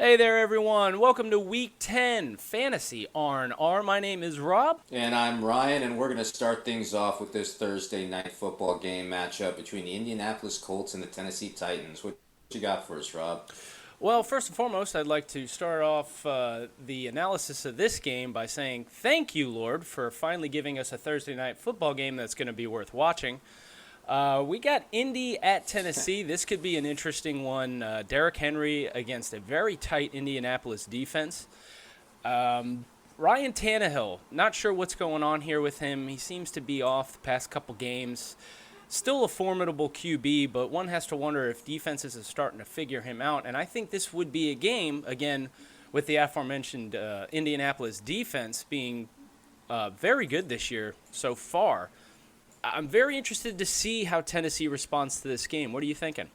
Hey there, everyone. Welcome to Week 10 Fantasy R&R. My name is Rob. And I'm Ryan, and we're going to start things off with this Thursday night football game matchup between the Indianapolis Colts and the Tennessee Titans. What you got for us, Rob? Well, first and foremost, I'd like to start off the analysis of this game by saying thank you, Lord, for finally giving us a Thursday night football game that's going to be worth watching. We got Indy at Tennessee. This could be an interesting one. Derrick Henry against a very tight Indianapolis defense. Ryan Tannehill, not sure what's going on here with him. He seems to be off the past couple games. Still a formidable QB, but one has to wonder if defenses are starting to figure him out. And I think this would be a game, again, with the aforementioned Indianapolis defense being very good this year so far. I'm very interested to see how Tennessee responds to this game. What are you thinking?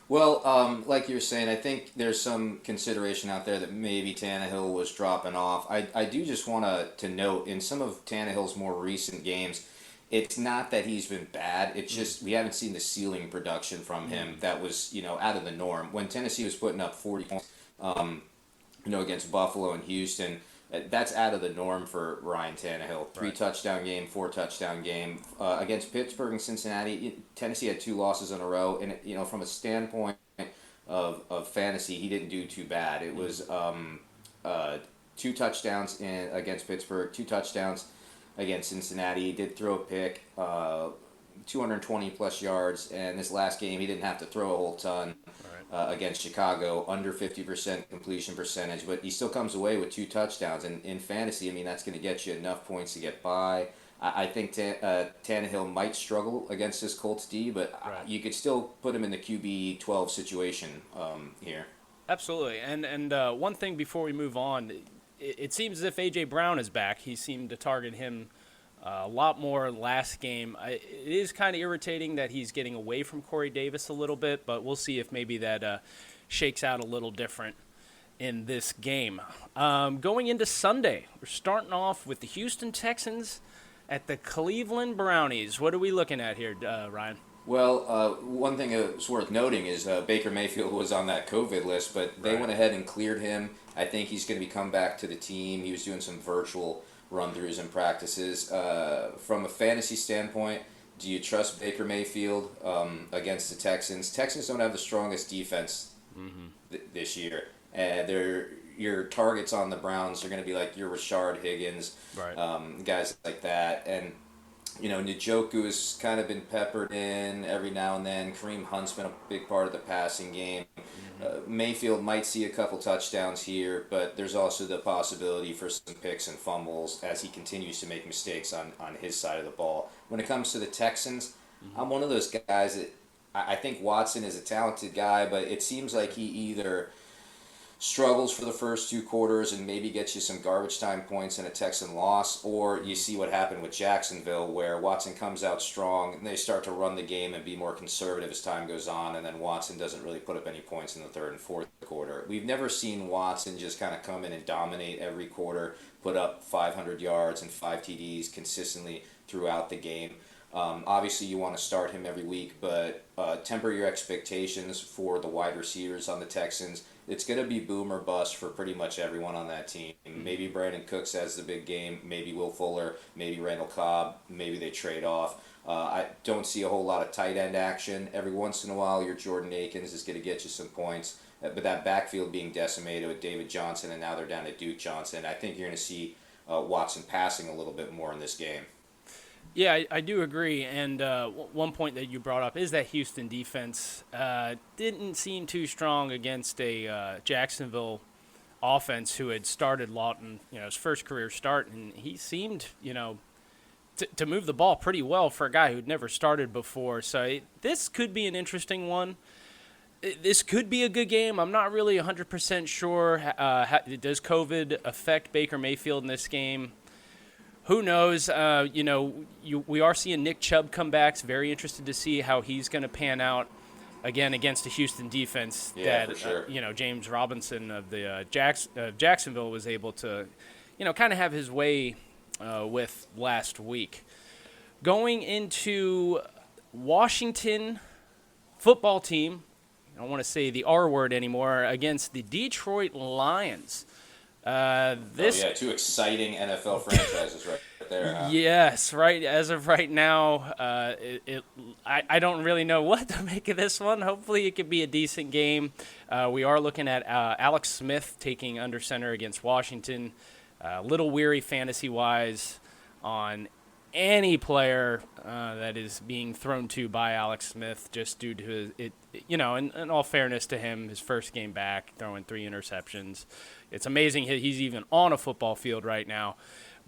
Well, like you were saying, I think there's some consideration out there that maybe Tannehill was dropping off. I do just want to note, in some of Tannehill's more recent games, it's not that he's been bad. It's just we haven't seen the ceiling production from him that was, out of the norm. When Tennessee was putting up 40 points, against Buffalo and Houston, that's out of the norm for Ryan Tannehill. Three Right. touchdown game, four touchdown game against Pittsburgh and Cincinnati. Tennessee had two losses in a row, and from a standpoint of fantasy, he didn't do too bad. It was two touchdowns against Pittsburgh, two touchdowns against Cincinnati. He did throw a pick, 220 plus yards, and this last game he didn't have to throw a whole ton against Chicago, under 50% completion percentage, but he still comes away with two touchdowns. And in fantasy, I mean, that's going to get you enough points to get by. I think Tannehill might struggle against this Colts D, but you could still put him in the QB 12 situation here. Absolutely. And one thing before we move on, it seems as if A.J. Brown is back. He seemed to target him a lot more last game. It is kind of irritating that he's getting away from Corey Davis a little bit, but we'll see if maybe that shakes out a little different in this game. Going into Sunday, we're starting off with the Houston Texans at the Cleveland Brownies. What are we looking at here, Ryan? Well, one thing that's worth noting is Baker Mayfield was on that COVID list, but they went ahead and cleared him. I think he's going to be come back to the team. He was doing some virtual run-throughs and practices. From a fantasy standpoint, do you trust Baker Mayfield against the Texans? Texans don't have the strongest defense this year. Your targets on the Browns are going to be like your Rashard Higgins, guys like that. And, Njoku has kind of been peppered in every now and then. Kareem Hunt's been a big part of the passing game. Mayfield might see a couple touchdowns here, but there's also the possibility for some picks and fumbles as he continues to make mistakes on his side of the ball. When it comes to the Texans, I'm one of those guys that I think Watson is a talented guy, but it seems like he either struggles for the first two quarters and maybe gets you some garbage time points in a Texan loss, or you see what happened with Jacksonville where Watson comes out strong and they start to run the game and be more conservative as time goes on, and then Watson doesn't really put up any points in the third and fourth quarter. We've never seen Watson just kind of come in and dominate every quarter, put up 500 yards and 5 TDs consistently throughout the game. Obviously, you want to start him every week, but temper your expectations for the wide receivers on the Texans. It's going to be boom or bust for pretty much everyone on that team. Maybe Brandon Cooks has the big game, maybe Will Fuller, maybe Randall Cobb, maybe they trade off. I don't see a whole lot of tight end action. Every once in a while, your Jordan Akins is going to get you some points. But that backfield being decimated with David Johnson, and now they're down to Duke Johnson, I think you're going to see Watson passing a little bit more in this game. Yeah, I do agree. And one point that you brought up is that Houston defense didn't seem too strong against a Jacksonville offense who had started Lawton, his first career start, and he seemed, to move the ball pretty well for a guy who'd never started before. So this could be an interesting one. This could be a good game. I'm not really 100% sure. Does COVID affect Baker Mayfield in this game? Who knows? We are seeing Nick Chubb come back. It's very interested to see how he's going to pan out again against the Houston defense For sure. James Robinson of the Jacksonville was able to, kind of have his way with last week. Going into Washington football team I don't want to say the R word anymore, against the Detroit Lions. Two exciting NFL franchises right there. Huh? Yes, right. As of right now, I don't really know what to make of this one. Hopefully, it could be a decent game. We are looking at Alex Smith taking under center against Washington. A little weary fantasy-wise on any player that is being thrown to by Alex Smith, just due to it. In all fairness to him, his first game back, throwing 3 interceptions. It's amazing he's even on a football field right now.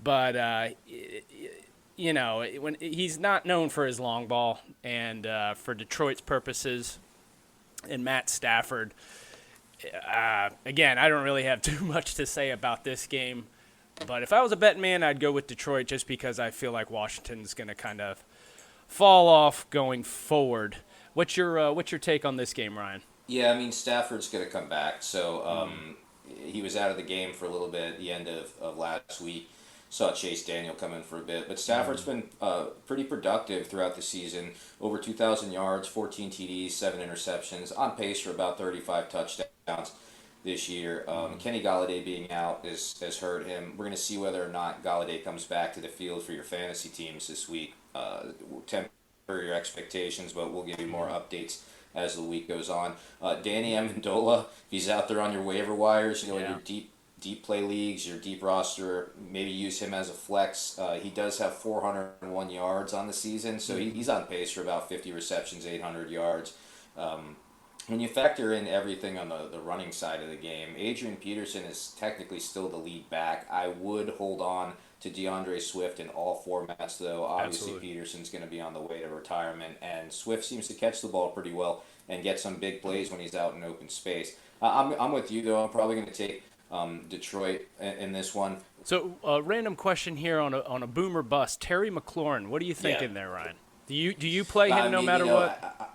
But, when he's not known for his long ball, and for Detroit's purposes, and Matt Stafford, again, I don't really have too much to say about this game. But if I was a betting man, I'd go with Detroit just because I feel like Washington's going to kind of fall off going forward. What's your take on this game, Ryan? Yeah, I mean, Stafford's going to come back. So he was out of the game for a little bit at the end of last week. Saw Chase Daniel come in for a bit. But Stafford's been pretty productive throughout the season. Over 2,000 yards, 14 TDs, 7 interceptions, on pace for about 35 touchdowns this year. Kenny Golladay being out has hurt him. We're going to see whether or not Golladay comes back to the field for your fantasy teams this week. Temper your expectations, but we'll give you more updates as the week goes on. Danny Amendola, if he's out there on your waiver wires, in your deep play leagues, your deep roster, maybe use him as a flex. He does have 401 yards on the season, so he's on pace for about 50 receptions, 800 yards. When you factor in everything on the running side of the game, Adrian Peterson is technically still the lead back. I would hold on to DeAndre Swift in all formats, though. Obviously, Absolutely. Peterson's going to be on the way to retirement, and Swift seems to catch the ball pretty well and get some big plays when he's out in open space. I'm with you, though. I'm probably going to take Detroit in this one. So, random question here on a boomer bust. Terry McLaurin, what are you thinking there, Ryan? Do you play him no matter what?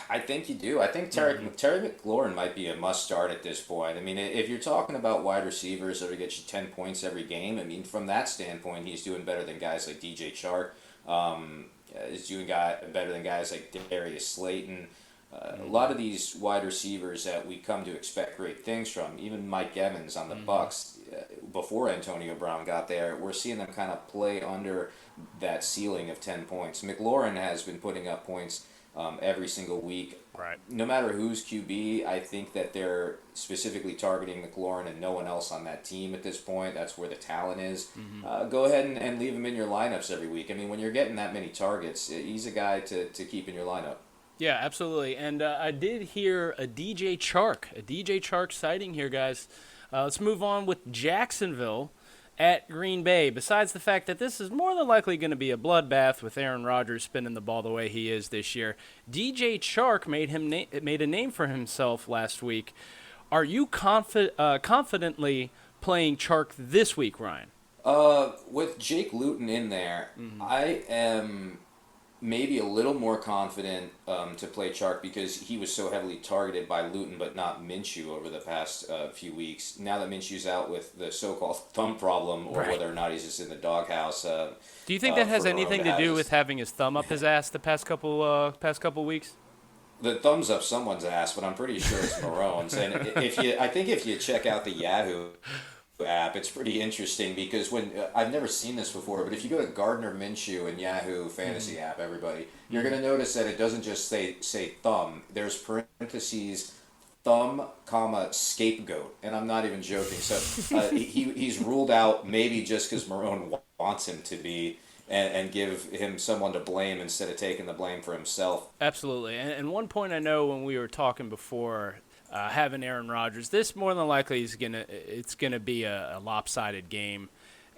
I think you do. I think Terry McLaurin might be a must start at this point. I mean, if you're talking about wide receivers that will get you 10 points every game, I mean, from that standpoint, he's doing better than guys like DJ Chark. He's doing better than guys like Darius Slayton. A lot of these wide receivers that we come to expect great things from, even Mike Evans on the Bucs, before Antonio Brown got there, we're seeing them kind of play under that ceiling of 10 points. McLaurin has been putting up points every single week. Right. No matter who's QB, I think that they're specifically targeting McLaurin and no one else on that team at this point. That's where the talent is. Go ahead and leave him in your lineups every week. I mean, when you're getting that many targets, he's a guy to keep in your lineup. Yeah, absolutely. And I did hear a DJ Chark sighting here, guys. Let's move on with Jacksonville at Green Bay. Besides the fact that this is more than likely going to be a bloodbath with Aaron Rodgers spinning the ball the way he is this year, DJ Chark made a name for himself last week. Are you confidently playing Chark this week, Ryan? With Jake Luton in there, I am maybe a little more confident to play Chark because he was so heavily targeted by Luton but not Minshew over the past few weeks. Now that Minshew's out with the so-called thumb problem, or whether or not he's just in the doghouse. Do you think that has anything to do with having his thumb up his ass the past couple weeks? The thumb's up someone's ass, but I'm pretty sure it's Marone's. And I think if you check out the Yahoo app, it's pretty interesting because when I've never seen this before, but if you go to Gardner Minshew and Yahoo Fantasy app, everybody, you're going to notice that it doesn't just say thumb. There's parentheses, thumb, comma, scapegoat, and I'm not even joking. So he's ruled out maybe just because Marone wants him to be, and give him someone to blame instead of taking the blame for himself. Absolutely. And one point I know when we were talking before, having Aaron Rodgers, this more than likely it's gonna be a lopsided game.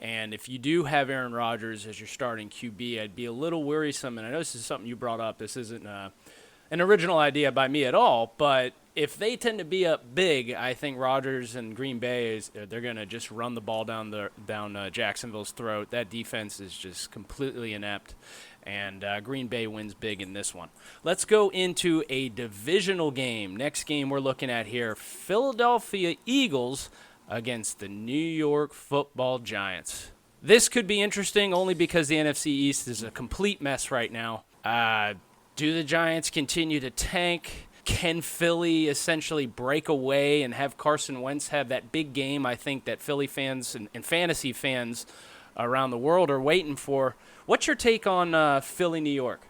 And if you do have Aaron Rodgers as your starting QB, I'd be a little worrisome. And I know this is something you brought up. This isn't an original idea by me at all. But if they tend to be up big, I think Rodgers and Green Bay they're gonna just run the ball down Jacksonville's throat. That defense is just completely inept. And Green Bay wins big in this one. Let's go into a divisional game. Next game we're looking at here, Philadelphia Eagles against the New York Football Giants. This could be interesting only because the NFC East is a complete mess right now. Do the Giants continue to tank? can Philly essentially break away and have Carson Wentz have that big game? I think that Philly fans and fantasy fans around the world are waiting for. What's your take on Philly, New York?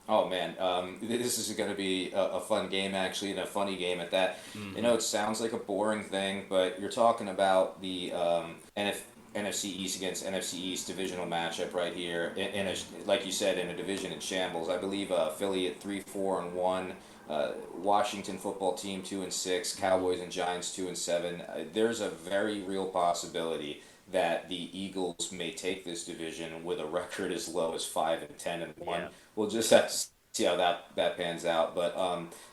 Oh man, this is going to be a fun game actually, and a funny game at that. You know, it sounds like a boring thing, but you're talking about the NFC East against NFC East divisional matchup right here. Like you said, in a division in shambles. I believe Philly at 3-4-1. Washington football team 2-6. Cowboys and Giants 2-7. There's a very real possibility that the Eagles may take this division with a record as low as 5-10-1. Yeah. We'll just have to see how that pans out. But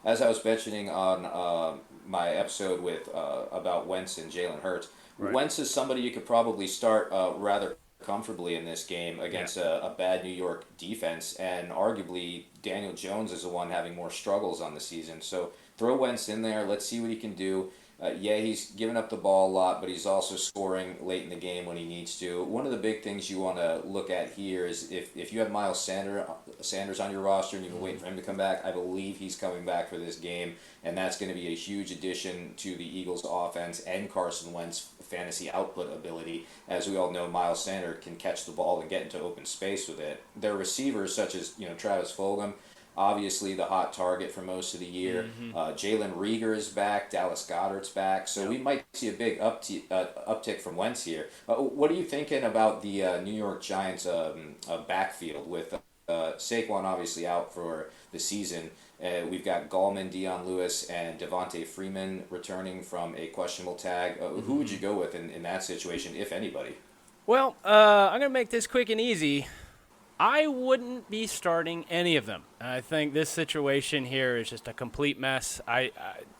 as I was mentioning on my episode with about Wentz and Jalen Hurts, Right. Wentz is somebody you could probably start rather comfortably in this game against a bad New York defense, and arguably Daniel Jones is the one having more struggles on the season. So throw Wentz in there. Let's see what he can do. Yeah, he's giving up the ball a lot, but he's also scoring late in the game when he needs to. One of the big things you want to look at here is if you have Miles Sanders on your roster and you've been waiting for him to come back, I believe he's coming back for this game, and that's going to be a huge addition to the Eagles' offense and Carson Wentz's fantasy output ability. As we all know, Miles Sanders can catch the ball and get into open space with it. Their receivers, such as Travis Fulgham, obviously the hot target for most of the year. Jalen Reagor is back. Dallas Goedert's back. So we might see a big uptick from Wentz here. What are you thinking about the New York Giants backfield with Saquon obviously out for the season? We've got Gallman, Dion Lewis, and Devontae Freeman returning from a questionable tag. Who would you go with in that situation, if anybody? Well, I'm going to make this quick and easy. I wouldn't be starting any of them. I think this situation here is just a complete mess.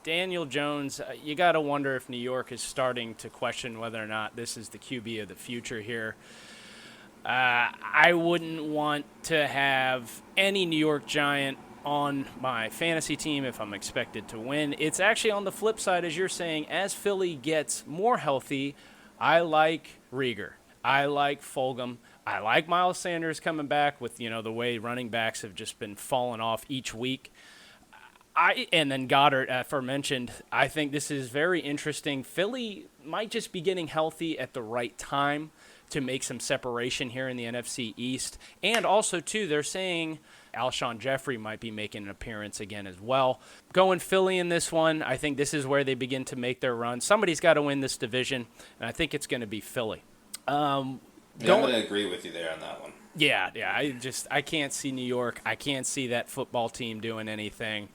Daniel Jones, you got to wonder if New York is starting to question whether or not this is the QB of the future here. I wouldn't want to have any New York Giant on my fantasy team if I'm expected to win. It's actually on the flip side, as you're saying, as Philly gets more healthy, I like Reagor. I like Fulgham. I like Miles Sanders coming back with, the way running backs have just been falling off each week. And then Goddard, aforementioned, I think this is very interesting. Philly might just be getting healthy at the right time to make some separation here in the NFC East. And also, too, they're saying Alshon Jeffrey might be making an appearance again as well. Going Philly in this one, I think this is where they begin to make their run. Somebody's got to win this division, and I think it's going to be Philly. I'm going to agree with you there on that one. Yeah. I can't see New York. I can't see that football team doing anything.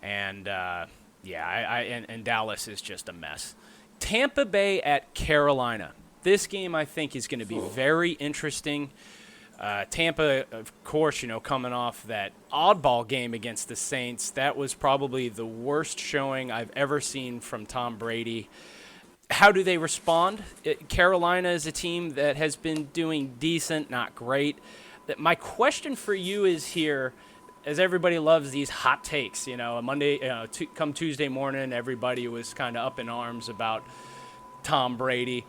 And, and Dallas is just a mess. Tampa Bay at Carolina. This game, I think, is going to be very interesting. Tampa, of course, coming off that oddball game against the Saints. That was probably the worst showing I've ever seen from Tom Brady. How do they respond? Carolina is a team that has been doing decent, not great. My question for you is here, as everybody loves these hot takes, Monday, come Tuesday morning, everybody was kind of up in arms about Tom Brady.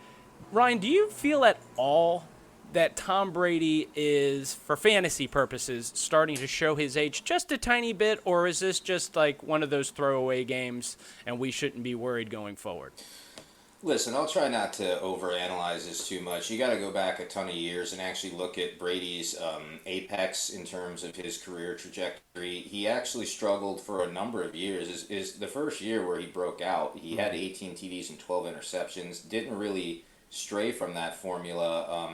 Ryan, do you feel at all that Tom Brady is, for fantasy purposes, starting to show his age just a tiny bit, or is this just like one of those throwaway games and we shouldn't be worried going forward? Listen, I'll try not to overanalyze this too much. You got to go back a ton of years and actually look at Brady's apex in terms of his career trajectory. He actually struggled for a number of years. Is the first year where he broke out, he had 18 TDs and 12 interceptions. Didn't really stray from that formula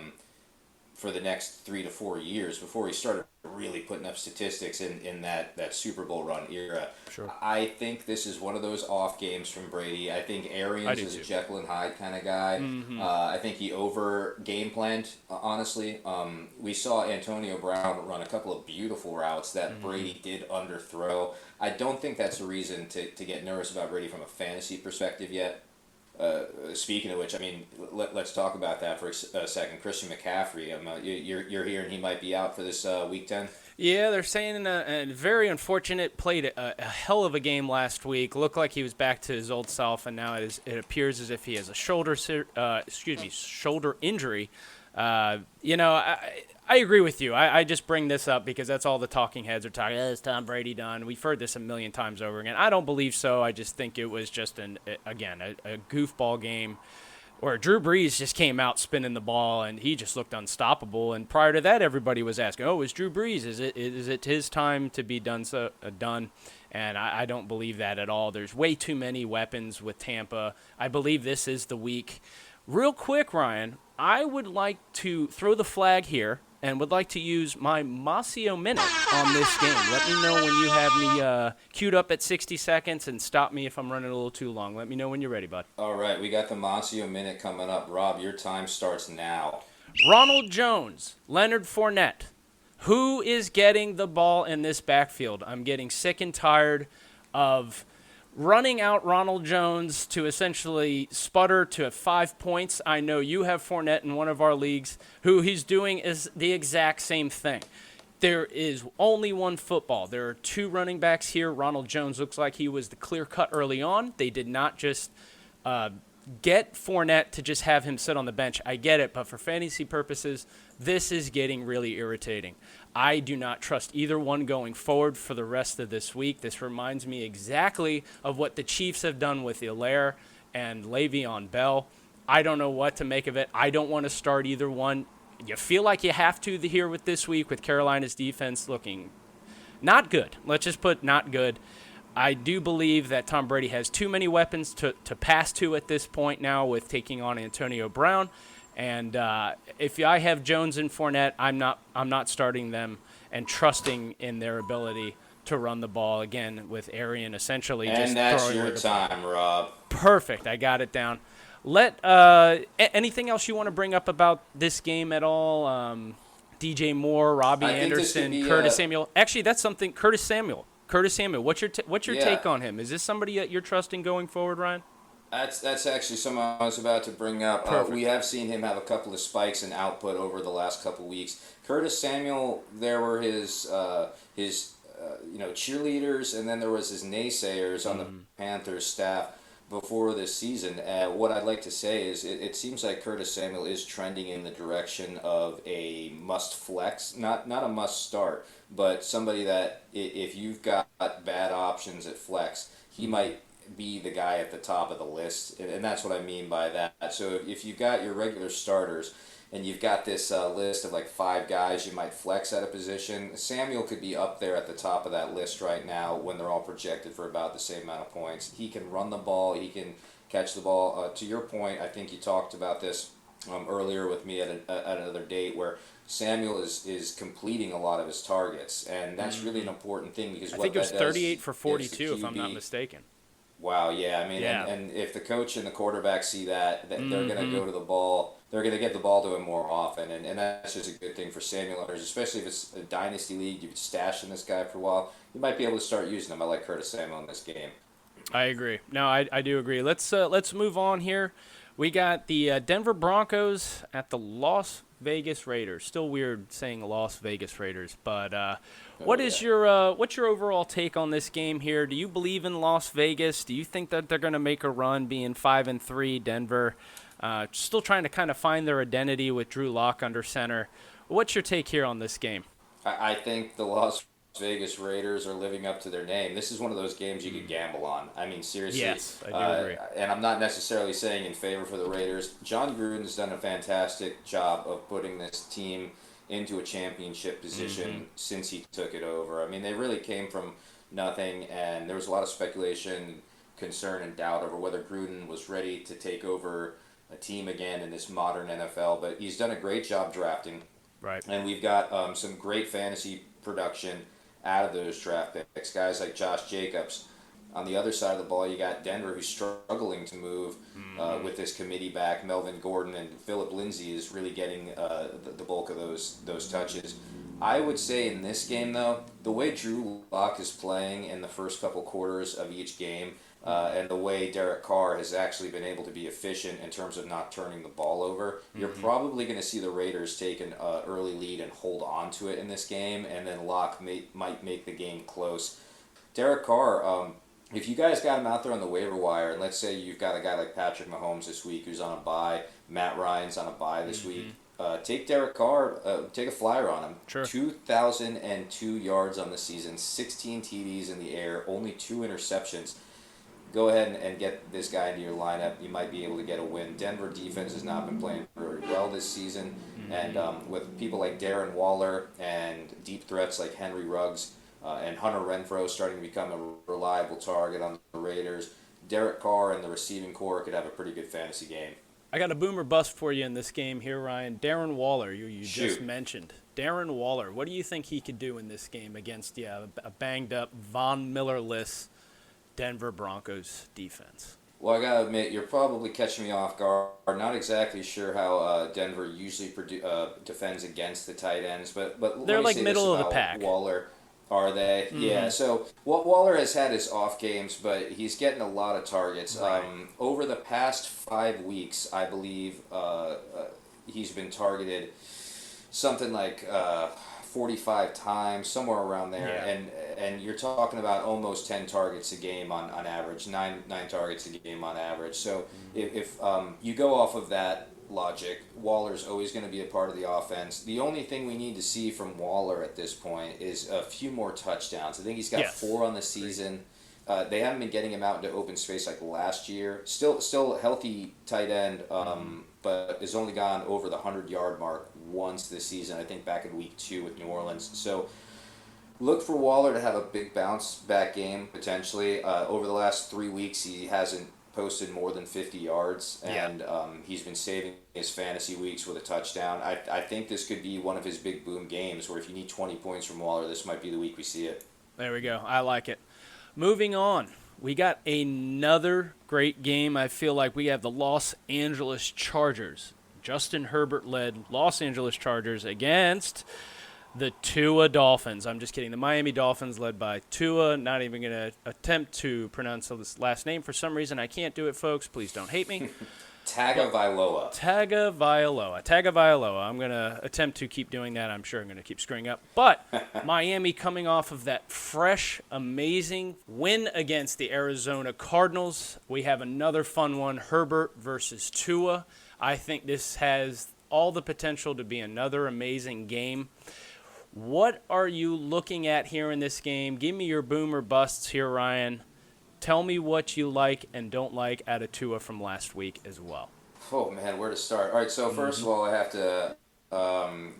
for the next 3 to 4 years before he started really putting up statistics in that Super Bowl run era. Sure. I think this is one of those off games from Brady. I think Arians is a Jekyll and Hyde kind of guy. I think he over game planned, honestly. We saw Antonio Brown run a couple of beautiful routes that Brady did underthrow. I don't think that's a reason to get nervous about Brady from a fantasy perspective yet. Speaking of which, let's talk about that for a second. Christian McCaffrey, you're hearing he might be out for this Week 10? Yeah, they're saying a very unfortunate. Played a hell of a game last week. Looked like he was back to his old self, and now it appears as if he has a shoulder injury. I agree with you. I just bring this up because that's all the talking heads are talking. Is Tom Brady done? We've heard this a million times over again. I don't believe so. I just think it was just a goofball game where Drew Brees just came out spinning the ball and he just looked unstoppable. And prior to that, everybody was asking, "Oh, is Drew Brees? Is it his time to be done?" And I don't believe that at all. There's way too many weapons with Tampa. I believe this is the week. Real quick, Ryan, I would like to throw the flag here and would like to use my Masio minute on this game. Let me know when you have me queued up at 60 seconds and stop me if I'm running a little too long. Let me know when you're ready, bud. All right, we got the Masio minute coming up. Rob, your time starts now. Ronald Jones, Leonard Fournette. Who is getting the ball in this backfield? I'm getting sick and tired of running out Ronald Jones to essentially sputter to 5 points. I know you have Fournette in one of our leagues. Who he's doing is the exact same thing. There is only one football. There are two running backs here. Ronald Jones looks like he was the clear cut early on. They did not just get Fournette to just have him sit on the bench. I get it, but for fantasy purposes, this is getting really irritating. I do not trust either one going forward for the rest of this week. This reminds me exactly of what the Chiefs have done with Hilaire and Le'Veon Bell. I don't know what to make of it. I don't want to start either one. You feel like you have to here with this week with Carolina's defense looking not good. Let's just put not good. I do believe that Tom Brady has too many weapons to pass to at this point now with taking on Antonio Brown. And if I have Jones and Fournette, I'm not starting them and trusting in their ability to run the ball again with Arian essentially just and that's throwing your time, Rob. Perfect. I got it down. Anything else you want to bring up about this game at all? DJ Moore, Robbie Anderson, Curtis Samuel. Actually, that's something. Curtis Samuel. What's your take on him? Is this somebody that you're trusting going forward, Ryan? That's actually someone I was about to bring up. We have seen him have a couple of spikes in output over the last couple weeks. Curtis Samuel, there were his cheerleaders, and then there was his naysayers on the Panthers staff before this season. What I'd like to say is it seems like Curtis Samuel is trending in the direction of a must flex, not a must start, but somebody that if you've got bad options at flex, he might be the guy at the top of the list, and that's what I mean by that. So if you've got your regular starters and you've got this list of like 5 guys you might flex at a position, Samuel could be up there at the top of that list right now when they're all projected for about the same amount of points. He can run the ball, he can catch the ball. To your point, I think you talked about this earlier with me at another date where Samuel is completing a lot of his targets, and that's really an important thing because I think it was 38 for 42 if I'm not mistaken. Wow, yeah. I mean, Yeah. And if the coach and the quarterback see that they're going to go to the ball. They're going to get the ball to him more often, and that's just a good thing for Samuel owners, especially if it's a dynasty league. You've been stashing this guy for a while. You might be able to start using him. I like Curtis Samuel in this game. I agree. No, I do agree. Let's move on here. We got the Denver Broncos at the Las Vegas Raiders. Still weird saying Las Vegas Raiders, but what's your overall take on this game here? Do you believe in Las Vegas? Do you think that they're going to make a run, being 5-3? Denver still trying to kind of find their identity with Drew Lock under center. What's your take here on this game? I think the Las Vegas Raiders are living up to their name. This is one of those games you could gamble on. I mean, seriously. Yes, I do agree. And I'm not necessarily saying in favor for the Raiders. John Gruden's done a fantastic job of putting this team into a championship position since he took it over. I mean, they really came from nothing, and there was a lot of speculation, concern, and doubt over whether Gruden was ready to take over a team again in this modern NFL. But he's done a great job drafting. Right. And we've got some great fantasy production out of those draft picks. Guys like Josh Jacobs. On the other side of the ball, you got Denver, who's struggling to move with this committee back. Melvin Gordon and Philip Lindsay is really getting the bulk of those touches. I would say in this game, though, the way Drew Lock is playing in the first couple quarters of each game, and the way Derek Carr has actually been able to be efficient in terms of not turning the ball over, you're probably going to see the Raiders take an early lead and hold on to it in this game, and then Lock might make the game close. Derek Carr, if you guys got him out there on the waiver wire, and let's say you've got a guy like Patrick Mahomes this week who's on a bye, Matt Ryan's on a bye this week, take Derek Carr, take a flyer on him. Sure. 2,002 yards on the season, 16 TDs in the air, only 2 interceptions. Go ahead and get this guy into your lineup. You might be able to get a win. Denver defense has not been playing very well this season, and with people like Darren Waller and deep threats like Henry Ruggs and Hunter Renfrow starting to become a reliable target on the Raiders, Derek Carr and the receiving core could have a pretty good fantasy game. I got a boomer bust for you in this game here, Ryan. Darren Waller, you just mentioned. Darren Waller, what do you think he could do in this game against a banged-up, Von Miller-less Denver Broncos defense? Well, I got to admit, you're probably catching me off guard. Not exactly sure how Denver usually defends against the tight ends, but they're let me like say middle this of the about pack. Waller. Are they? Mm-hmm. Yeah, so Waller has had his off games, but he's getting a lot of targets. Right. Over the past 5 weeks, I believe he's been targeted something like 45 times, somewhere around there. Yeah. And you're talking about almost 10 targets a game on average, nine targets a game on average. So if you go off of that logic, Waller's always going to be a part of the offense. The only thing we need to see from Waller at this point is a few more touchdowns. I think he's got 4 on the season. They haven't been getting him out into open space like last year. Still a healthy tight end, but has only gone over the 100-yard mark once this season, I think back in week 2 with New Orleans. So look for Waller to have a big bounce back game potentially. Over the last 3 weeks, he hasn't posted more than 50 yards, and he's been saving his fantasy weeks with a touchdown. I think this could be one of his big boom games where if you need 20 points from Waller, this might be the week we see it. There we go. I like it. Moving on, we got another great game. I feel like we have the Los Angeles Chargers. Justin Herbert-led Los Angeles Chargers against the Tua Dolphins. I'm just kidding. The Miami Dolphins led by Tua. Not even going to attempt to pronounce this last name. For some reason, I can't do it, folks. Please don't hate me. Tagovailoa. I'm going to attempt to keep doing that. I'm sure I'm going to keep screwing up. But Miami coming off of that fresh, amazing win against the Arizona Cardinals. We have another fun one, Herbert versus Tua. I think this has all the potential to be another amazing game. What are you looking at here in this game? Give me your boomer busts here, Ryan. Tell me what you like and don't like out of Tua from last week as well. Oh, man, where to start? All right, so first of all, I have to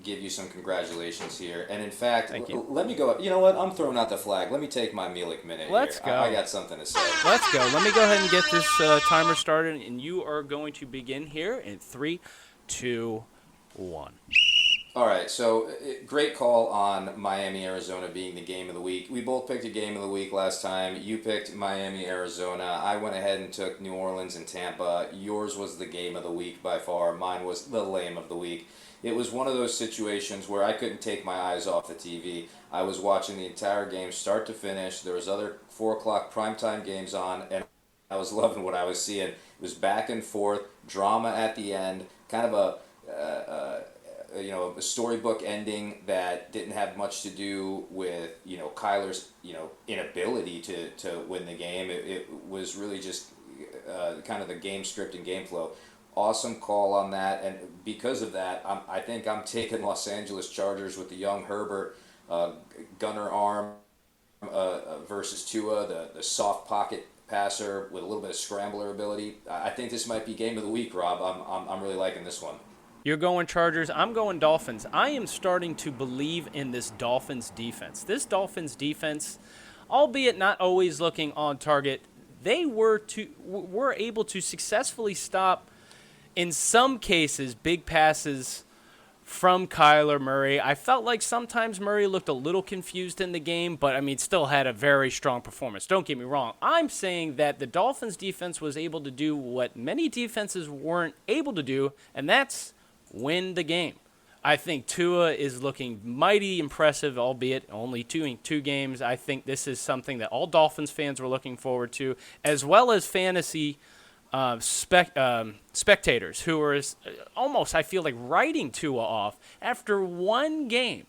give you some congratulations here. And in fact, let me go. You know what? I'm throwing out the flag. Let me take my Mielik minute Let's here. go. I got something to say. Let's go. Let me go ahead and get this timer started, and you are going to begin here in 3, 2, 1. All right, so great call on Miami, Arizona being the game of the week. We both picked a game of the week last time. You picked Miami, Arizona. I went ahead and took New Orleans and Tampa. Yours was the game of the week by far. Mine was the lame of the week. It was one of those situations where I couldn't take my eyes off the TV. I was watching the entire game start to finish. There was other 4 o'clock primetime games on, and I was loving what I was seeing. It was back and forth, drama at the end, kind of a storybook ending that didn't have much to do with Kyler's inability to win the game. It was really just kind of the game script and game flow. Awesome call on that, and because of that, I think I'm taking Los Angeles Chargers with the young Herbert, gunner arm versus Tua, the soft pocket passer with a little bit of scrambler ability. I think this might be game of the week, Rob. I'm really liking this one. You're going Chargers. I'm going Dolphins. I am starting to believe in this Dolphins defense. This Dolphins defense, albeit not always looking on target, they were able to successfully stop, in some cases, big passes from Kyler Murray. I felt like sometimes Murray looked a little confused in the game, but, still had a very strong performance. Don't get me wrong. I'm saying that the Dolphins defense was able to do what many defenses weren't able to do, and that's win the game. I think Tua is looking mighty impressive, albeit only two games. I think this is something that all Dolphins fans were looking forward to, as well as fantasy spectators who are almost, I feel like, writing Tua off after one game.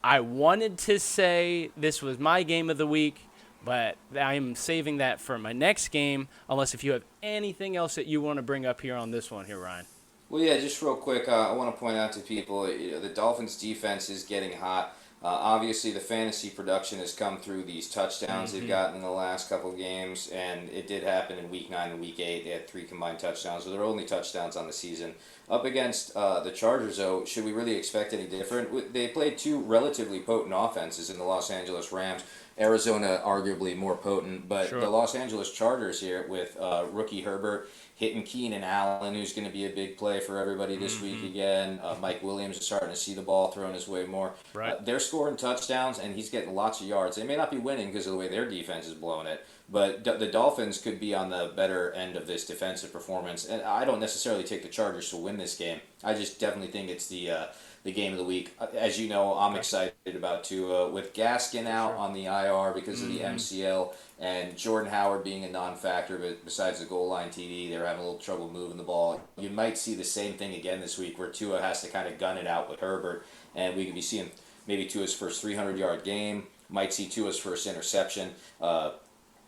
I wanted to say this was my game of the week, but I'm saving that for my next game, unless if you have anything else that you want to bring up here on this one here, Ryan. Well, yeah, just real quick, I want to point out to people, the Dolphins defense is getting hot. Obviously, the fantasy production has come through these touchdowns they've gotten in the last couple of games, and it did happen in Week 9 and Week 8. They had 3 combined touchdowns, so they're only touchdowns on the season. Up against the Chargers, though, should we really expect any different? They played 2 relatively potent offenses in the Los Angeles Rams. Arizona arguably more potent, but Sure. the Los Angeles Chargers here with rookie Herbert hitting Keenan Allen, who's going to be a big play for everybody this week again. Mike Williams is starting to see the ball thrown his way more. Right. They're scoring touchdowns, and he's getting lots of yards. They may not be winning because of the way their defense is blowing it, but the Dolphins could be on the better end of this defensive performance. And I don't necessarily take the Chargers to win this game. I just definitely think it's the game of the week. As you know, I'm excited about Tua. With Gaskin out on the IR because of the MCL and Jordan Howard being a non-factor, but besides the goal line TD, they're having a little trouble moving the ball. You might see the same thing again this week where Tua has to kind of gun it out with Herbert, and we could be seeing maybe Tua's first 300-yard game, might see Tua's first interception.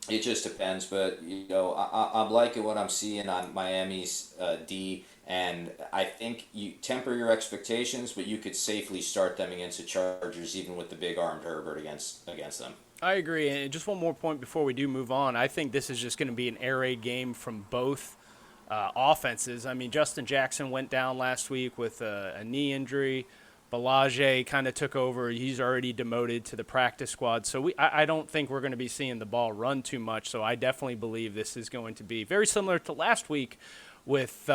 It just depends, but I'm liking what I'm seeing on Miami's D, and I think you temper your expectations, but you could safely start them against the Chargers, even with the big-armed Herbert against them. I agree. And just one more point before we do move on. I think this is just going to be an air raid game from both offenses. I mean, Justin Jackson went down last week with a knee injury. Balaje kind of took over. He's already demoted to the practice squad. So I don't think we're going to be seeing the ball run too much. So I definitely believe this is going to be very similar to last week with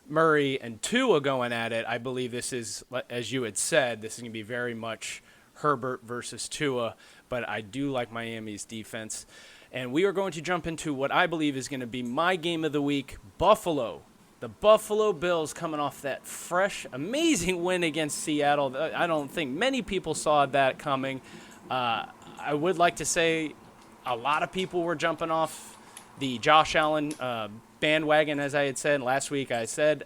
Murray and Tua going at it. I believe this is, as you had said, this is going to be very much Herbert versus Tua. But I do like Miami's defense. And we are going to jump into what I believe is going to be my game of the week, Buffalo. The Buffalo Bills coming off that fresh, amazing win against Seattle. I don't think many people saw that coming. I would like to say a lot of people were jumping off the Josh Allen bandwagon, as I had said last week. I said,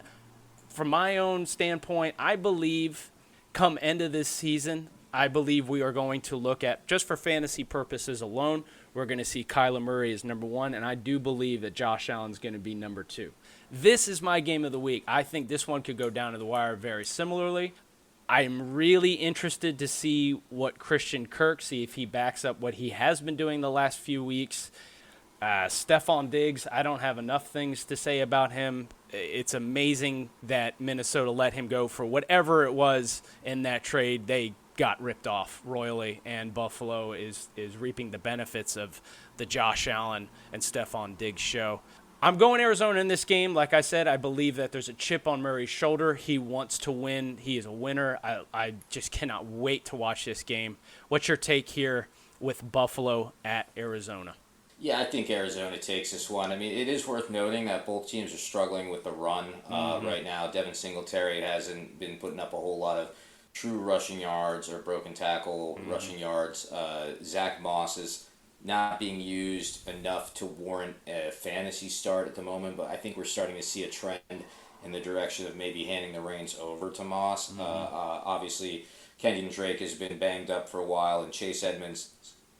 from my own standpoint, I believe come end of this season, I believe we are going to look at, just for fantasy purposes alone, we're going to see Kyler Murray as number 1, and I do believe that Josh Allen's going to be number 2. This is my game of the week. I think this one could go down to the wire very similarly. I'm really interested to see what Christian Kirk, see if he backs up what he has been doing the last few weeks. Stephon Diggs, I don't have enough things to say about him. It's amazing that Minnesota let him go for whatever it was in that trade. They got ripped off royally, and Buffalo is reaping the benefits of the Josh Allen and Stephon Diggs show. I'm going Arizona in this game. Like I said, I believe that there's a chip on Murray's shoulder. He wants to win. He is a winner. I just cannot wait to watch this game. What's your take here with Buffalo at Arizona? Yeah, I think Arizona takes this one. I mean, it is worth noting that both teams are struggling with the run right now. Devin Singletary hasn't been putting up a whole lot of true rushing yards or broken tackle rushing yards. Zach Moss is not being used enough to warrant a fantasy start at the moment, but I think we're starting to see a trend in the direction of maybe handing the reins over to Moss. Obviously, Kenyon Drake has been banged up for a while, and Chase Edmonds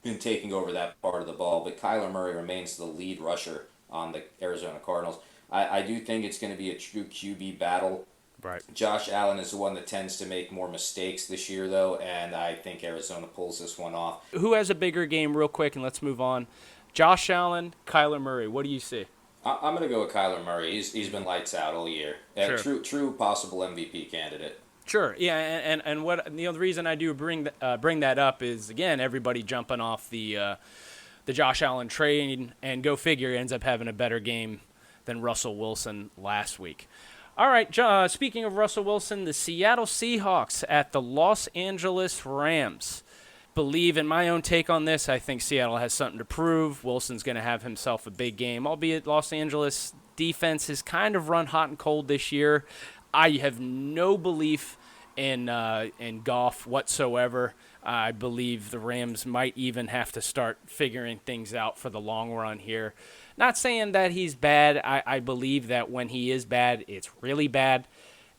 been taking over that part of the ball, but Kyler Murray remains the lead rusher on the Arizona Cardinals. I do think it's going to be a true QB battle. Right. Josh Allen is the one that tends to make more mistakes this year, though, and I think Arizona pulls this one off. Who has a bigger game real quick, and let's move on? Josh Allen, Kyler Murray. What do you see? I'm going to go with Kyler Murray. He's been lights out all year. Sure. True possible MVP candidate. Sure, yeah, and what the reason I do bring that up is, again, everybody jumping off the Josh Allen train, and go figure, ends up having a better game than Russell Wilson last week. All right, speaking of Russell Wilson, the Seattle Seahawks at the Los Angeles Rams. Believe in my own take on this, I think Seattle has something to prove. Wilson's going to have himself a big game, albeit Los Angeles defense has kind of run hot and cold this year. I have no belief in Goff whatsoever. I believe the Rams might even have to start figuring things out for the long run here. Not saying that he's bad. I believe that when he is bad, it's really bad.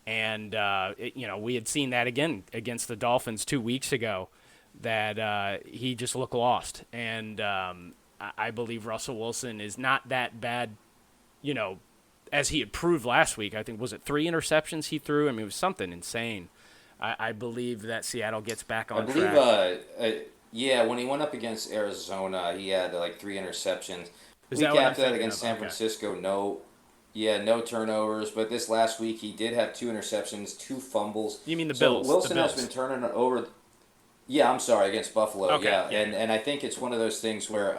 And, we had seen that again against the Dolphins 2 weeks ago, that he just looked lost. And I believe Russell Wilson is not that bad, as he had proved last week. I think, was it 3 interceptions he threw? I mean, it was something insane. I believe that Seattle gets back on track. Yeah, when he went up against Arizona, he had like 3 interceptions. Is Week that what I'm after that thinking against of? San Okay. Francisco, no turnovers. But this last week, he did have 2 interceptions, 2 fumbles. You mean the So Bills? Wilson The has Bills. been turning over. Yeah, I'm sorry, against Buffalo. Okay. Yeah, and I think it's one of those things where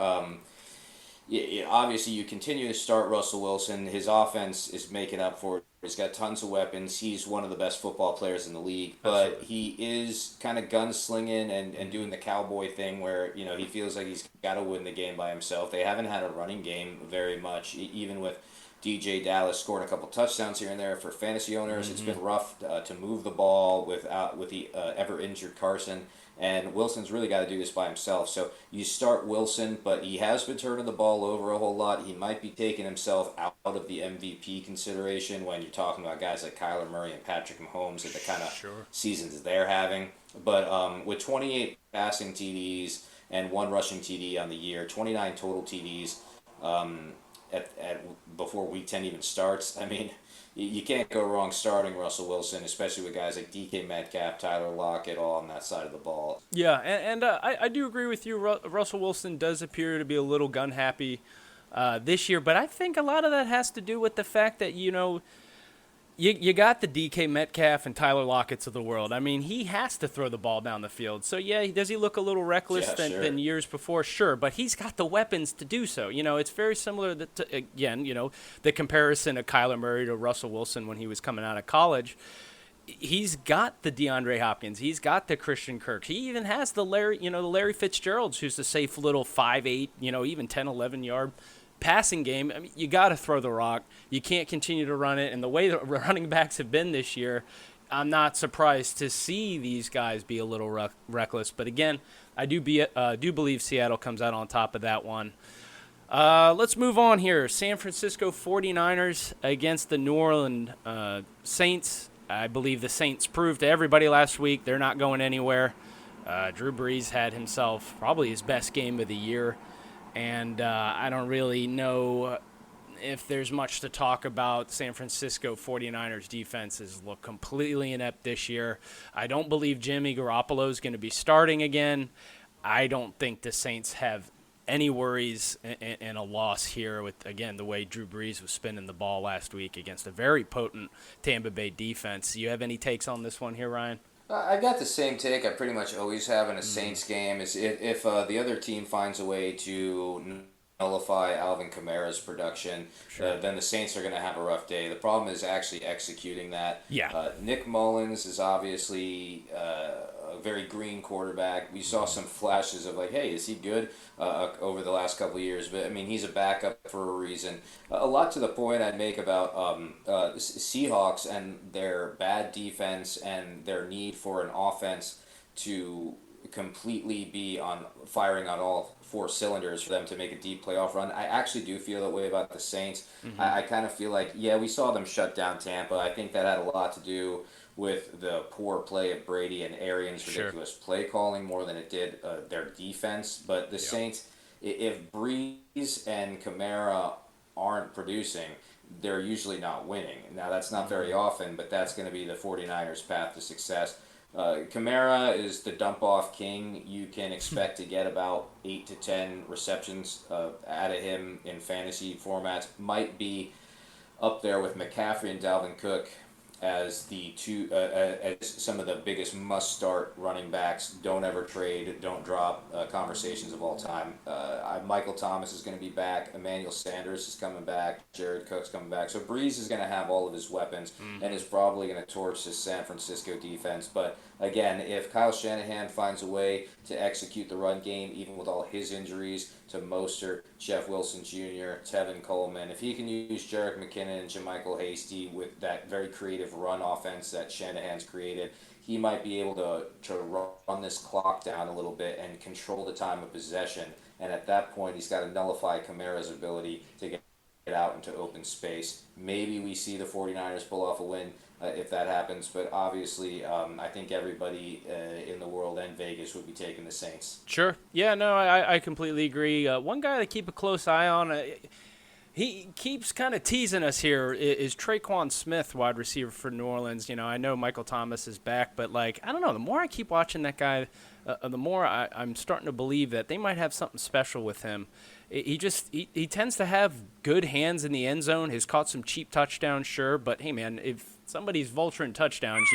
obviously you continue to start Russell Wilson. His offense is making up for it. He's got tons of weapons. He's one of the best football players in the league, but Absolutely. he is kind of gunslinging and doing the cowboy thing where he feels like he's got to win the game by himself. They haven't had a running game very much, even with DJ Dallas scoring a couple touchdowns here and there for fantasy owners. It's been rough to move the ball with the ever injured Carson. And Wilson's really got to do this by himself. So you start Wilson, but he has been turning the ball over a whole lot. He might be taking himself out of the MVP consideration when you're talking about guys like Kyler Murray and Patrick Mahomes and the kind of seasons they're having. But with 28 passing TDs and 1 rushing TD on the year, 29 total TDs before Week 10 even starts, I mean, you can't go wrong starting Russell Wilson, especially with guys like DK Metcalf, Tyler Lockett, all on that side of the ball. Yeah, and I do agree with you. Russell Wilson does appear to be a little gun happy this year, but I think a lot of that has to do with the fact that, you got the DK Metcalf and Tyler Lockett's of the world. I mean, he has to throw the ball down the field. So, yeah, does he look a little reckless than years before? Sure, but he's got the weapons to do so. It's very similar to, again, the comparison of Kyler Murray to Russell Wilson when he was coming out of college. He's got the DeAndre Hopkins. He's got the Christian Kirk. He even has the Larry Fitzgeralds, who's the safe little 5'8", even 10, 11-yard passing game. I mean, you got to throw the rock. You can't continue to run it. And the way the running backs have been this year, I'm not surprised to see these guys be a little reckless. But again, I do believe Seattle comes out on top of that one. Let's move on here. San Francisco 49ers against the New Orleans Saints. I believe the Saints proved to everybody last week they're not going anywhere. Drew Brees had himself probably his best game of the year. And I don't really know if there's much to talk about. San Francisco 49ers defenses look completely inept this year. I don't believe Jimmy Garoppolo is going to be starting again. I don't think the Saints have any worries in a loss here with, again, the way Drew Brees was spinning the ball last week against a very potent Tampa Bay defense. Do you have any takes on this one here, Ryan? I got the same take I pretty much always have in a Saints game is if the other team finds a way to nullify Alvin Kamara's production, then the Saints are going to have a rough day. The problem is actually executing that. Yeah. Nick Mullens is obviously a very green quarterback. We saw some flashes of like, hey, is he good over the last couple of years? But, I mean, he's a backup for a reason. A lot to the point I'd make about Seahawks and their bad defense and their need for an offense to completely be firing on all 4 cylinders for them to make a deep playoff run. I actually do feel that way about the Saints. I kind of feel like, yeah, we saw them shut down Tampa. I think that had a lot to do with the poor play of Brady and Arians' ridiculous play calling more than it did their defense. But the Saints, if Brees and Kamara aren't producing, they're usually not winning. Now, that's not very often, but that's going to be the 49ers' path to success. Kamara is the dump-off king. You can expect to get about 8 to 10 receptions out of him in fantasy formats. Might be up there with McCaffrey and Dalvin Cook as the two as some of the biggest must-start running backs. Don't ever trade, don't drop conversations of all time. Michael Thomas is going to be back. Emmanuel Sanders is coming back. Jared Cook's coming back. So Brees is going to have all of his weapons and is probably going to torch this San Francisco defense. But again, if Kyle Shanahan finds a way to execute the run game, even with all his injuries to Mostert, Jeff Wilson Jr., Tevin Coleman, if he can use Jerick McKinnon and JaMychal Hasty with that very creative run offense that Shanahan's created, he might be able to run this clock down a little bit and control the time of possession. And at that point, he's got to nullify Kamara's ability to get out into open space. Maybe we see the 49ers pull off a win if that happens, but obviously I think everybody in the world and Vegas would be taking the Saints. Sure. Yeah, no, I completely agree. One guy to keep a close eye on, He keeps kind of teasing us here. Is Traquan Smith wide receiver for New Orleans? I know Michael Thomas is back, but I don't know. The more I keep watching that guy, the more I'm starting to believe that they might have something special with him. He tends to have good hands in the end zone. He's caught some cheap touchdowns, sure, but hey man, if somebody's vulturing touchdowns,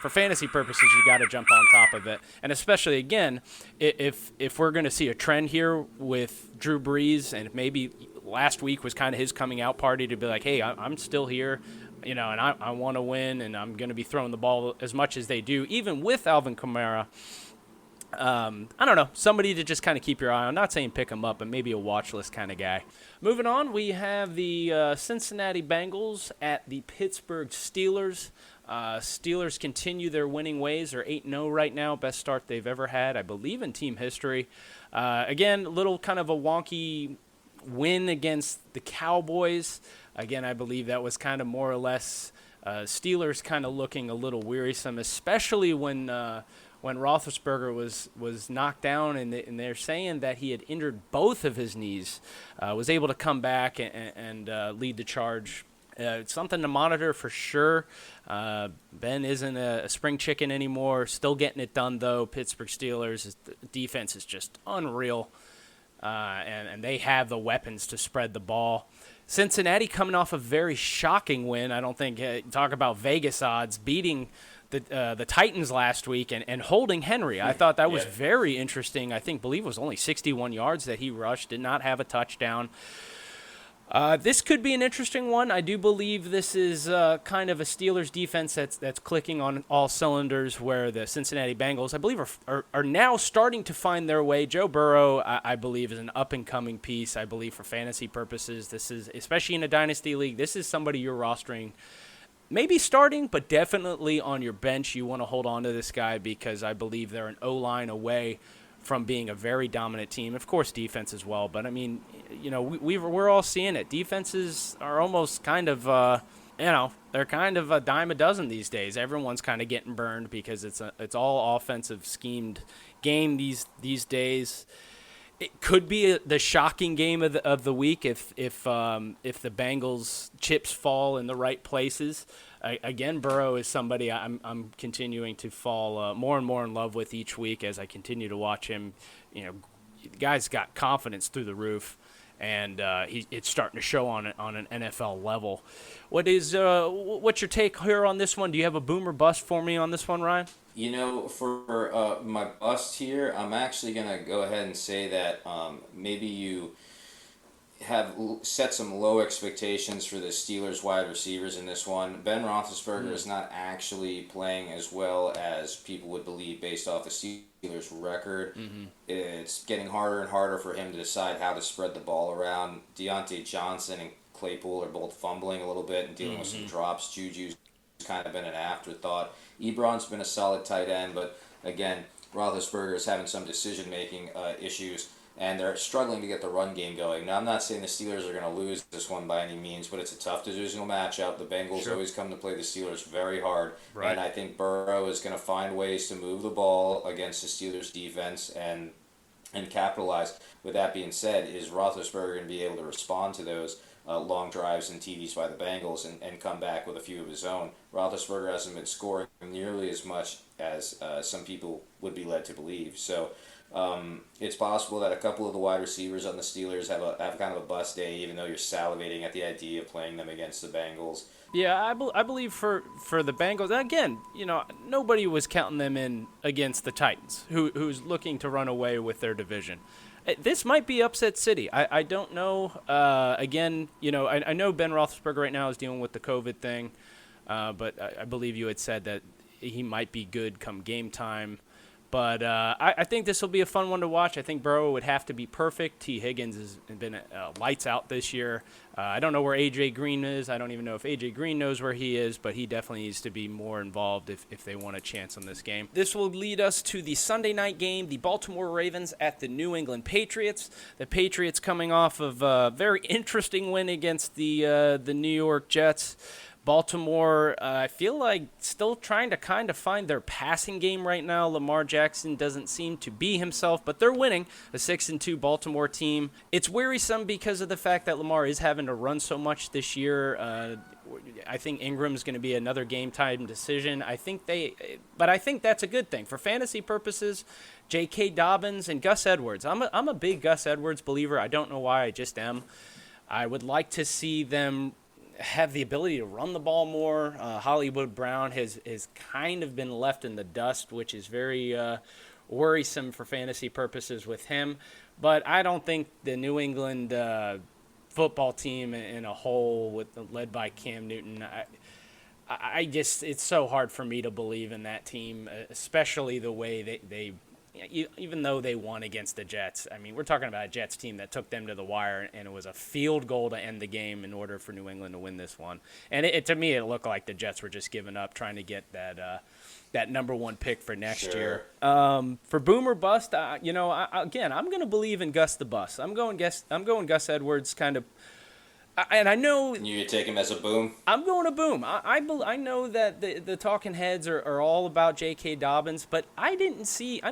for fantasy purposes, you got to jump on top of it. And especially, again, if we're going to see a trend here with Drew Brees, and maybe last week was kind of his coming out party to be like, hey, I'm still here, and I want to win, and I'm going to be throwing the ball as much as they do, even with Alvin Kamara. I don't know, somebody to just kind of keep your eye on. Not saying pick him up, but maybe a watch list kind of guy. Moving on, we have the Cincinnati Bengals at the Pittsburgh Steelers. Steelers continue their winning ways. They're 8-0 right now, best start they've ever had, I believe, in team history. Again, a little kind of a wonky win against the Cowboys. Again, I believe that was kind of more or less Steelers kind of looking a little wearisome, especially when Roethlisberger was knocked down, and they're saying that he had injured both of his knees, was able to come back and lead the charge. It's something to monitor for sure. Ben isn't a spring chicken anymore. Still getting it done, though. Pittsburgh Steelers' defense is just unreal, and they have the weapons to spread the ball. Cincinnati coming off a very shocking win. I don't think talk about Vegas odds, beating the Titans last week and holding Henry. I thought that was very interesting. Believe it was only 61 yards that he rushed, did not have a touchdown. This could be an interesting one. I do believe this is kind of a Steelers defense that's clicking on all cylinders, where the Cincinnati Bengals, I believe, are now starting to find their way. Joe Burrow, I believe, is an up-and-coming piece, I believe, for fantasy purposes. This is, especially in a dynasty league, this is somebody you're rostering. Maybe starting, but definitely on your bench. You want to hold on to this guy because I believe they're an O-line away from being a very dominant team. Of course, defense as well. But, I mean, we're all seeing it. Defenses are almost kind of, they're kind of a dime a dozen these days. Everyone's kind of getting burned because it's all offensive schemed game these days. It could be the shocking game of the week if the Bengals chips fall in the right places. Again, Burrow is somebody I'm continuing to fall more and more in love with each week as I continue to watch him. The guy's got confidence through the roof, and it's starting to show on an NFL level. What's your take here on this one? Do you have a boom or bust for me on this one, Ryan? For my bust here, I'm actually going to go ahead and say that maybe you have set some low expectations for the Steelers wide receivers in this one. Ben Roethlisberger is not actually playing as well as people would believe based off the Steelers record. Mm-hmm. It's getting harder and harder for him to decide how to spread the ball around. Deontay Johnson and Claypool are both fumbling a little bit and dealing with some drops. Juju's kind of been an afterthought. Ebron's been a solid tight end, but again, Roethlisberger is having some decision-making issues, and they're struggling to get the run game going. Now, I'm not saying the Steelers are going to lose this one by any means, but it's a tough divisional matchup. The Bengals always come to play the Steelers very hard, and I think Burrow is going to find ways to move the ball against the Steelers' defense and capitalize. With that being said, is Roethlisberger going to be able to respond to those long drives and TDs by the Bengals and come back with a few of his own? Roethlisberger hasn't been scoring nearly as much as some people would be led to believe. So it's possible that a couple of the wide receivers on the Steelers have kind of a bust day, even though you're salivating at the idea of playing them against the Bengals. Yeah, I believe for the Bengals, again, nobody was counting them in against the Titans, who's looking to run away with their division. This might be upset city. I don't know. Again, I know Ben Roethlisberger right now is dealing with the COVID thing, but I believe you had said that he might be good come game time. But I think this will be a fun one to watch. I think Burrow would have to be perfect. T. Higgins has been lights out this year. I don't know where A.J. Green is. I don't even know if A.J. Green knows where he is, but he definitely needs to be more involved if they want a chance on this game. This will lead us to the Sunday night game, the Baltimore Ravens at the New England Patriots. The Patriots coming off of a very interesting win against the New York Jets. Baltimore, I feel like still trying to kind of find their passing game right now. Lamar Jackson doesn't seem to be himself, but they're winning. A 6-2 Baltimore team. It's wearisome because of the fact that Lamar is having to run so much this year. I think Ingram's going to be another game time decision. But I think that's a good thing for fantasy purposes. J.K. Dobbins and Gus Edwards. I'm a big Gus Edwards believer. I don't know why. I just am. I would like to see them have the ability to run the ball more. Hollywood Brown has kind of been left in the dust, which is very worrisome for fantasy purposes with him. But I don't think the New England football team in a whole, led by Cam Newton, I just, it's so hard for me to believe in that team, especially the way they even though they won against the Jets. I mean, we're talking about a Jets team that took them to the wire, and it was a field goal to end the game in order for New England to win this one. And to me, it looked like the Jets were just giving up, trying to get that number one pick for next year. For boom or bust, I'm going to believe in Gus the Bus. I'm going Gus Edwards kind of. And I know you take him as a boom. I'm going to boom. I know that the talking heads are all about J.K. Dobbins, but I didn't see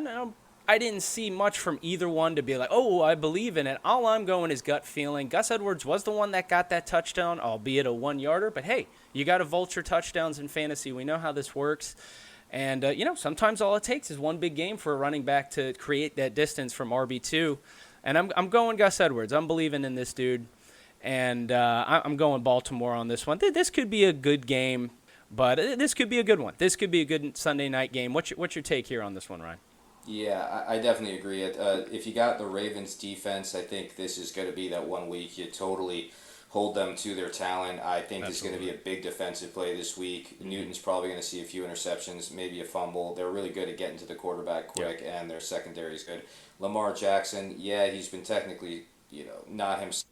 much from either one to be like, oh, I believe in it. All I'm going is gut feeling. Gus Edwards was the one that got that touchdown, albeit a 1-yarder. But hey, you got to vulture touchdowns in fantasy. We know how this works. And sometimes all it takes is one big game for a running back to create that distance from RB2. And I'm going Gus Edwards. I'm believing in this dude. And I'm going Baltimore on this one. This could be a good game, but this could be a good one. This could be a good Sunday night game. What's your take here on this one, Ryan? Yeah, I definitely agree. If you got the Ravens defense, I think this is going to be that 1 week you totally hold them to their talent. I think it's going to be a big defensive play this week. Newton's probably going to see a few interceptions, maybe a fumble. They're really good at getting to the quarterback quick, and their secondary is good. Lamar Jackson, he's been technically, not himself,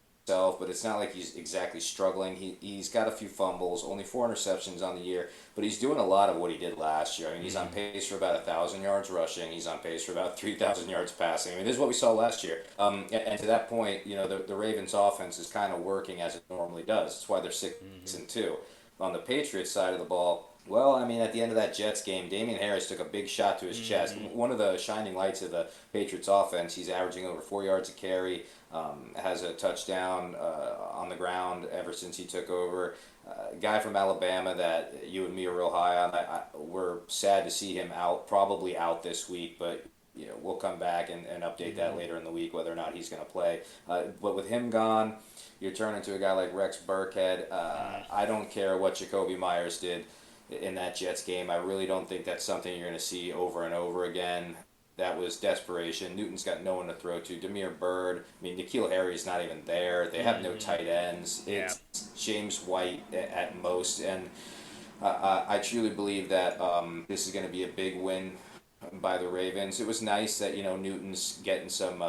but it's not like he's exactly struggling. He's got a few fumbles, only 4 interceptions on the year, but he's doing a lot of what he did last year. I mean, he's on pace for about 1,000 yards rushing. He's on pace for about 3,000 yards passing. I mean, this is what we saw last year. And to that point, the Ravens' offense is kind of working as it normally does. That's why they're 6-2. On the Patriots side of the ball, well, I mean, at the end of that Jets game, Damian Harris took a big shot to his chest. One of the shining lights of the Patriots offense, he's averaging over 4 yards a carry, has a touchdown on the ground ever since he took over. Guy from Alabama that you and me are real high on. We're sad to see him probably out this week, but we'll come back and update that later in the week whether or not he's going to play. But with him gone, you're turning to a guy like Rex Burkhead. I don't care what Jacoby Myers did in that Jets game. I really don't think that's something you're going to see over and over again. That was desperation. Newton's got no one to throw to. Damiere Byrd. I mean, N'Keal Harry's not even there. They have no tight ends. It's James White at most. And I truly believe that this is going to be a big win by the Ravens. It was nice that, Newton's getting some,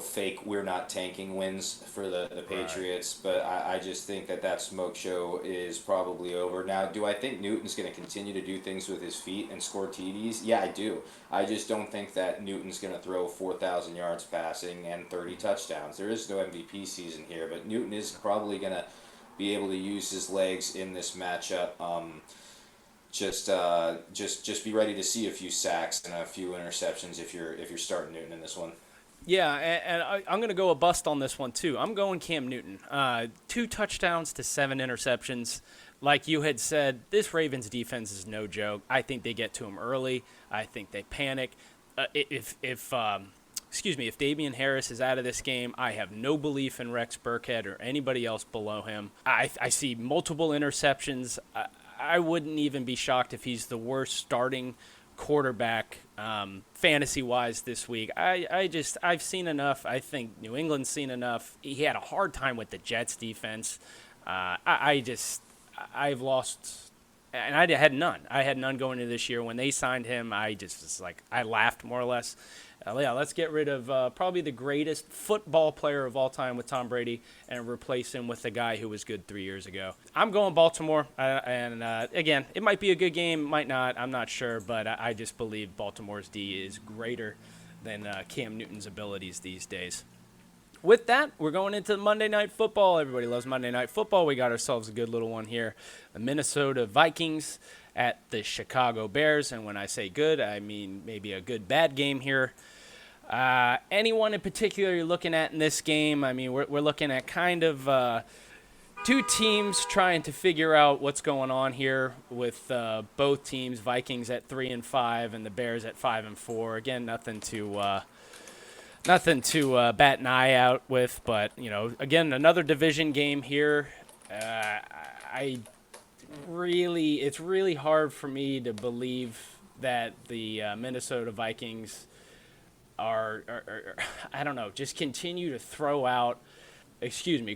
fake we're not tanking wins for the Patriots. Right. But I just think that smoke show is probably over. Now, do I think Newton's going to continue to do things with his feet and score TDs? Yeah, I do. I just don't think that Newton's going to throw 4,000 yards passing and 30 touchdowns. There is no MVP season here, but Newton is probably going to be able to use his legs in this matchup. Just be ready to see a few sacks and a few interceptions if you're starting Newton in this one. Yeah, and I'm going to go a bust on this one, too. I'm going Cam Newton. 2 touchdowns to 7 interceptions. Like you had said, this Ravens defense is no joke. I think they get to him early. I think they panic. If Damian Harris is out of this game, I have no belief in Rex Burkhead or anybody else below him. I see multiple interceptions. I wouldn't even be shocked if he's the worst starting quarterback fantasy-wise this week. I've seen enough. I think New England's seen enough. He had a hard time with the Jets defense. I've lost, and I had none. I had none going into this year. When they signed him, I just was like, I laughed more or less. Let's get rid of probably the greatest football player of all time with Tom Brady and replace him with the guy who was good 3 years ago. I'm going Baltimore, and again, it might be a good game, might not, I'm not sure, but I just believe Baltimore's D is greater than Cam Newton's abilities these days. with that, we're going into Monday Night Football. Everybody loves Monday Night Football. We got ourselves a good little one here. The Minnesota Vikings at the Chicago Bears. And when I say good, I mean maybe a good bad game here. Anyone in particular you're looking at in this game? I mean, we're looking at kind of two teams trying to figure out what's going on here with both teams, Vikings at 3-5 and the Bears at 5-4. Again, nothing to bat an eye out with, but again, another division game here. It's really hard for me to believe that the Minnesota Vikings are I don't know, just continue to throw out.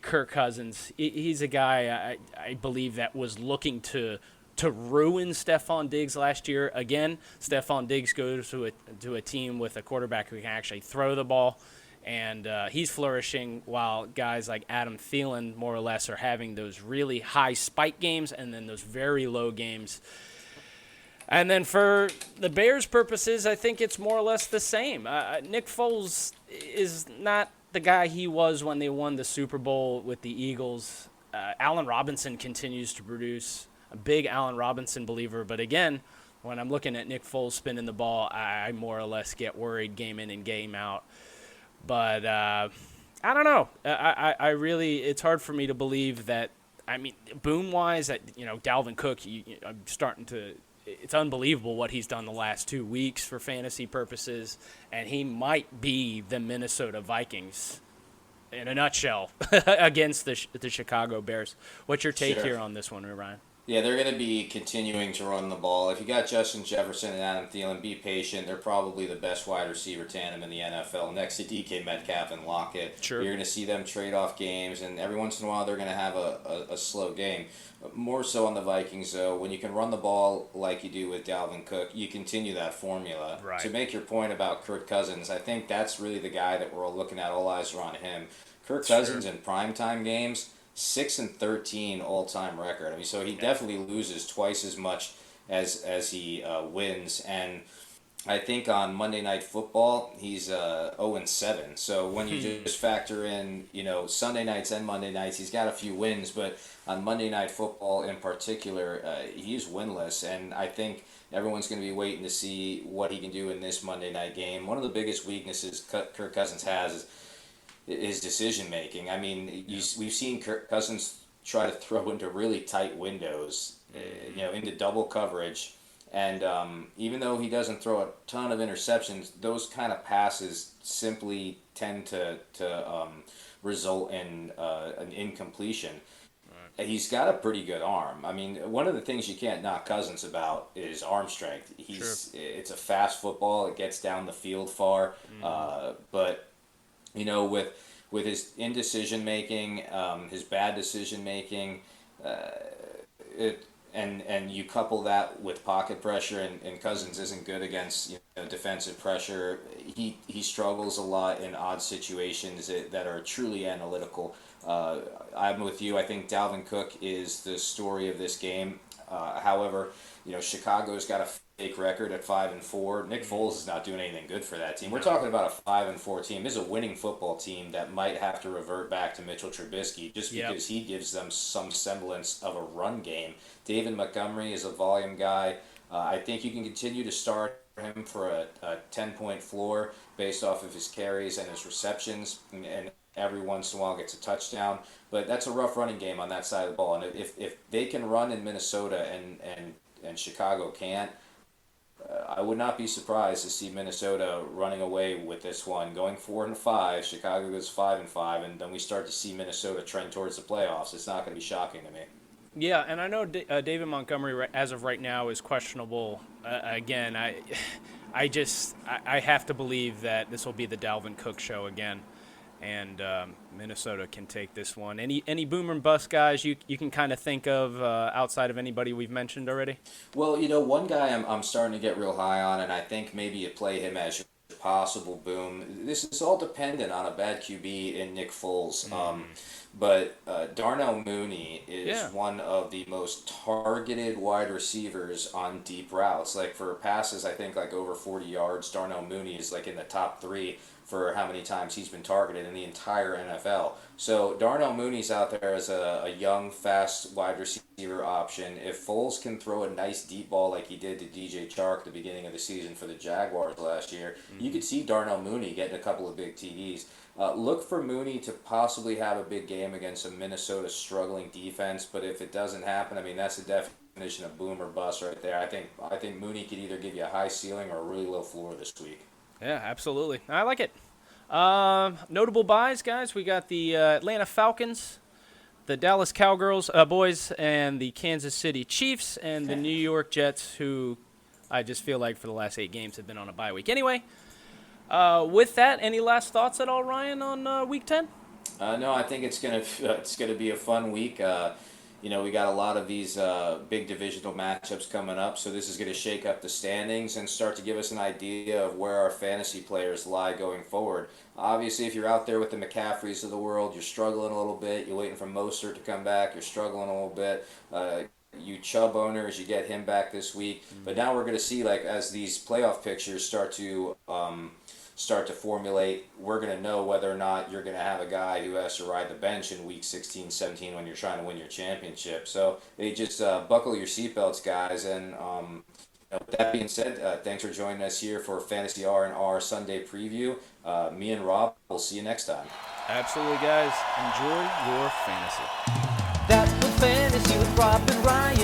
Kirk Cousins. He's a guy I believe that was looking to ruin Stephon Diggs last year. Again, Stephon Diggs goes to a team with a quarterback who can actually throw the ball, and he's flourishing while guys like Adam Thielen more or less are having those really high spike games and then those very low games. And then for the Bears' purposes, I think it's more or less the same. Nick Foles is not the guy he was when they won the Super Bowl with the Eagles. Allen Robinson continues to produce. A big Allen Robinson believer. But again, when I'm looking at Nick Foles spinning the ball, I more or less get worried game in and game out. But I don't know. I really, it's hard for me to believe that, I mean, boom-wise, that Dalvin Cook, I'm starting to, it's unbelievable what he's done the last 2 weeks for fantasy purposes, and he might be the Minnesota Vikings in a nutshell against the Chicago Bears. What's your take here on this one, Ryan? Yeah, they're going to be continuing to run the ball. If you got Justin Jefferson and Adam Thielen, be patient. They're probably the best wide receiver tandem in the NFL, next to DK Metcalf and Lockett. Sure. You're going to see them trade off games, and every once in a while they're going to have a slow game. More so on the Vikings, though, when you can run the ball like you do with Dalvin Cook, you continue that formula. Right. To make your point about Kirk Cousins, I think that's really the guy that we're all looking at. All eyes are on him. Kirk Cousins in primetime games, 6-13 all-time record. I mean, so he definitely loses twice as much as he wins. And I think on Monday Night Football, he's 0-7. So when you just factor in, Sunday nights and Monday nights, he's got a few wins. But on Monday Night Football in particular, he's winless. And I think everyone's going to be waiting to see what he can do in this Monday night game. One of the biggest weaknesses Kirk Cousins has is his decision making. I mean, we've seen Kirk Cousins try to throw into really tight windows, into double coverage, and even though he doesn't throw a ton of interceptions, those kind of passes simply tend to result in an incompletion. Right. He's got a pretty good arm. I mean, one of the things you can't knock Cousins about is arm strength. It's a fast football. It gets down the field far, but with his indecision making, his bad decision making, and you couple that with pocket pressure, and Cousins isn't good against defensive pressure. He struggles a lot in odd situations that are truly analytical. I'm with you. I think Dalvin Cook is the story of this game. However, Chicago's got a fake record at 5-4. Nick Foles is not doing anything good for that team. We're talking about a 5-4 team. This is a winning football team that might have to revert back to Mitchell Trubisky just because he gives them some semblance of a run game. David Montgomery is a volume guy. I think you can continue to start him for a 10-point floor based off of his carries and his receptions, and every once in a while gets a touchdown. But that's a rough running game on that side of the ball. And if they can run in Minnesota and Chicago can't, I would not be surprised to see Minnesota running away with this one, going 4-5. Chicago goes 5-5, and then we start to see Minnesota trend towards the playoffs. It's not going to be shocking to me. Yeah, and I know David Montgomery, as of right now, is questionable. Again, I have to believe that this will be the Dalvin Cook show again, and Minnesota can take this one. Any boom and bust guys you can kind of think of outside of anybody we've mentioned already? Well, one guy I'm starting to get real high on, and I think maybe you play him as your possible boom. This is all dependent on a bad QB in Nick Foles. But Darnell Mooney is one of the most targeted wide receivers on deep routes. Like for passes, I think like over 40 yards, Darnell Mooney is like in the top 3 for how many times he's been targeted in the entire NFL. So Darnell Mooney's out there as a young, fast wide receiver option. If Foles can throw a nice deep ball like he did to DJ Chark at the beginning of the season for the Jaguars last year, you could see Darnell Mooney getting a couple of big TDs. Look for Mooney to possibly have a big game against a Minnesota struggling defense, but if it doesn't happen, I mean, that's the definition of boom or bust right there. I think Mooney could either give you a high ceiling or a really low floor this week. Yeah, absolutely. I like it. Notable buys, guys. We got the Atlanta Falcons, the Dallas Cowgirls boys, and the Kansas City Chiefs, and the New York Jets, who I just feel like for the last 8 games have been on a bye week. Anyway, with that, any last thoughts at all, Ryan, on Week 10? No, I think it's gonna be a fun week. We got a lot of these big divisional matchups coming up, so this is going to shake up the standings and start to give us an idea of where our fantasy players lie going forward. Obviously, if you're out there with the McCaffreys of the world, you're struggling a little bit. You're waiting for Mostert to come back. You're struggling a little bit. You Chubb owners, you get him back this week. But now we're going to see, like, as these playoff pictures start to formulate, we're going to know whether or not you're going to have a guy who has to ride the bench in week 16, 17 when you're trying to win your championship. So they just buckle your seatbelts, guys. And with that being said, thanks for joining us here for Fantasy R&R Sunday Preview. Me and Rob, we'll see you next time. Absolutely, guys. Enjoy your fantasy. That was Fantasy with Rob and Ryan.